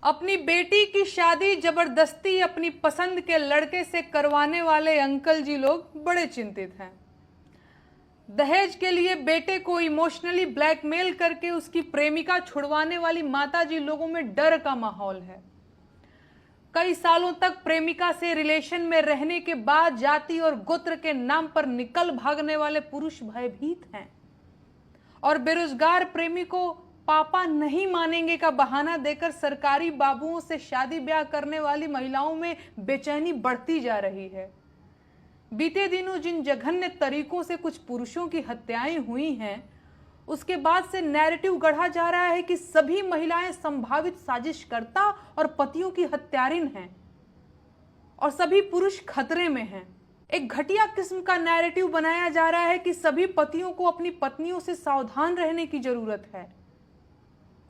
अपनी बेटी की शादी जबरदस्ती अपनी पसंद के लड़के से करवाने वाले अंकल जी लोग बड़े चिंतित हैं। दहेज के लिए बेटे को इमोशनली ब्लैकमेल करके उसकी प्रेमिका छुड़वाने वाली माताजी लोगों में डर का माहौल है। कई सालों तक प्रेमिका से रिलेशन में रहने के बाद जाति और गोत्र के नाम पर निकल भागने वाले पुरुष भयभीत हैं और बेरोजगार प्रेमी को पापा नहीं मानेंगे का बहाना देकर सरकारी बाबुओं से शादी ब्याह करने वाली महिलाओं में बेचैनी बढ़ती जा रही है। बीते दिनों जिन जघन्य तरीकों से कुछ पुरुषों की हत्याएं हुई हैं, उसके बाद से नैरेटिव गढ़ा जा रहा है कि सभी महिलाएं संभावित साजिशकर्ता और पतियों की हत्यारिन हैं और सभी पुरुष खतरे में हैं। एक घटिया किस्म का नैरेटिव बनाया जा रहा है कि सभी पतियों को अपनी पत्नियों से सावधान रहने की जरूरत है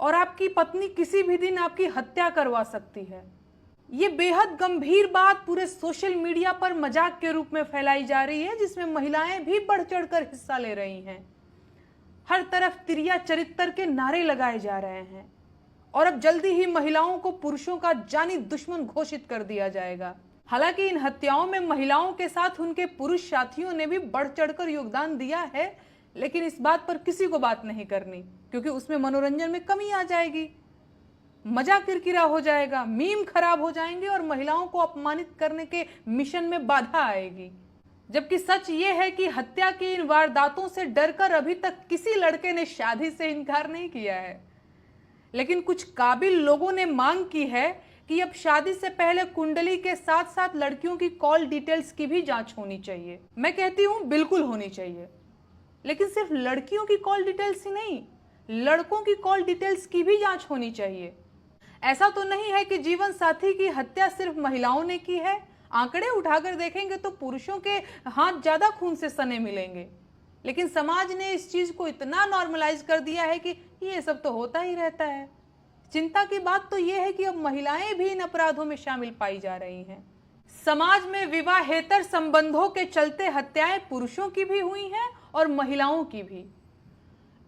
और आपकी पत्नी किसी भी दिन आपकी हत्या करवा सकती है। ये बेहद गंभीर बात पूरे सोशल मीडिया पर मजाक के रूप में फैलाई जा रही है, जिसमें महिलाएं भी बढ़ चढ़कर हिस्सा ले रही हैं। हर तरफ तिरिया चरित्र के नारे लगाए जा रहे हैं और अब जल्दी ही महिलाओं को पुरुषों का जानी दुश्मन घोषित कर दिया जाएगा। हालांकि इन हत्याओं में महिलाओं के साथ उनके पुरुष साथियों ने भी बढ़ चढ़कर योगदान दिया है, लेकिन इस बात पर किसी को बात नहीं करनी, क्योंकि उसमें मनोरंजन में कमी आ जाएगी, मजा किरकिरा हो जाएगा, मीम खराब हो जाएंगे और महिलाओं को अपमानित करने के मिशन में बाधा आएगी। जबकि सच ये है कि हत्या की इन वारदातों से डरकर अभी तक किसी लड़के ने शादी से इनकार नहीं किया है, लेकिन कुछ काबिल लोगों ने मांग की है कि अब शादी से पहले कुंडली के साथ साथ लड़कियों की कॉल डिटेल्स की भी जांच होनी चाहिए। मैं कहती हूं बिल्कुल होनी चाहिए, लेकिन सिर्फ लड़कियों की कॉल डिटेल्स ही नहीं, लड़कों की कॉल डिटेल्स की भी जांच होनी चाहिए। ऐसा तो नहीं है कि जीवन साथी की हत्या सिर्फ महिलाओं ने की है। आंकड़े उठाकर देखेंगे तो पुरुषों के हाथ ज्यादा खून से सने मिलेंगे, लेकिन समाज ने इस चीज को इतना नॉर्मलाइज कर दिया है कि ये सब तो होता ही रहता है। चिंता की बात तो यह है कि अब महिलाएं भी इन अपराधों में शामिल पाई जा रही हैं। समाज में विवाहेतर संबंधों के चलते हत्याएं पुरुषों की भी हुई हैं और महिलाओं की भी।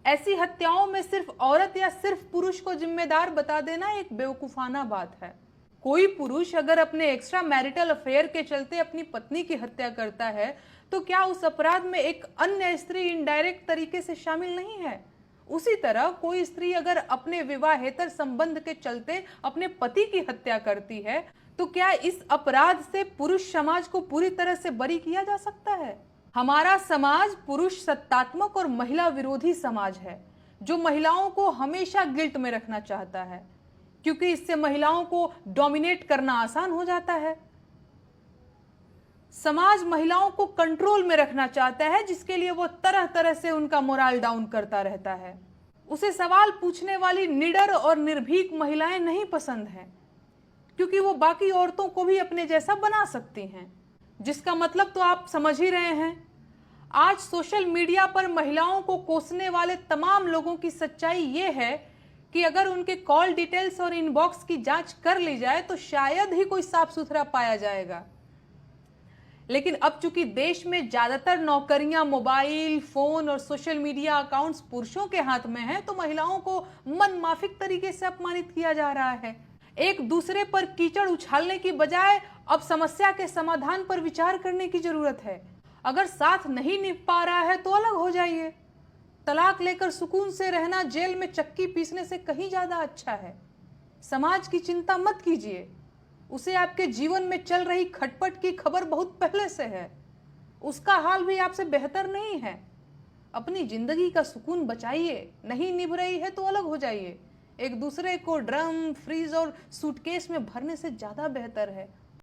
ऐसी हत्याओं में सिर्फ औरत या सिर्फ पुरुष को जिम्मेदार बता देना एक बेवकूफाना बात है। कोई पुरुष अगर अपने एक्स्ट्रा मैरिटल अफेयर के चलते अपनी पत्नी की हत्या करता है तो क्या उस अपराध में एक अन्य स्त्री इनडायरेक्ट तरीके से शामिल नहीं है? उसी तरह कोई स्त्री अगर अपने विवाहेतर संबंध के चलते अपने पति की हत्या करती है तो क्या इस अपराध से पुरुष समाज को पूरी तरह से बरी किया जा सकता है? हमारा समाज पुरुष सत्तात्मक और महिला विरोधी समाज है, जो महिलाओं को हमेशा गिल्ट में रखना चाहता है, क्योंकि इससे महिलाओं को डोमिनेट करना आसान हो जाता है। समाज महिलाओं को कंट्रोल में रखना चाहता है, जिसके लिए वो तरह तरह से उनका मोरल डाउन करता रहता है। उसे सवाल पूछने वाली निडर और निर्भीक महिलाएं नहीं पसंद हैं, क्योंकि वो बाकी औरतों को भी अपने जैसा बना सकती हैं। जिसका मतलब तो आप समझ ही रहे हैं। आज सोशल मीडिया पर महिलाओं को कोसने वाले तमाम लोगों की सच्चाई ये है कि अगर उनके कॉल डिटेल्स और इनबॉक्स की जांच कर ली जाए तो शायद ही कोई साफ सुथरा पाया जाएगा। लेकिन अब चूंकि देश में ज्यादातर नौकरियां मोबाइल फोन और सोशल मीडिया अकाउंट्स पुरुषों के हाथ में हैं, तो महिलाओं को मनमाफिक तरीके से अपमानित किया जा रहा है। एक दूसरे पर कीचड़ उछालने की बजाय अब समस्या के समाधान पर विचार करने की जरूरत है। अगर साथ नहीं निभ पा रहा है तो अलग हो जाइए। तलाक लेकर सुकून से रहना जेल में चक्की पीसने से कहीं ज्यादा अच्छा है। समाज की चिंता मत कीजिए, उसे आपके जीवन में चल रही खटपट की खबर बहुत पहले से है। उसका हाल भी आपसे बेहतर नहीं है। अपनी जिंदगी का सुकून बचाइए, नहीं निभ रही है तो अलग हो जाइए। एक दूसरे को ड्रम, फ्रीज और सूटकेस में भरने से ज्यादा बेहतर है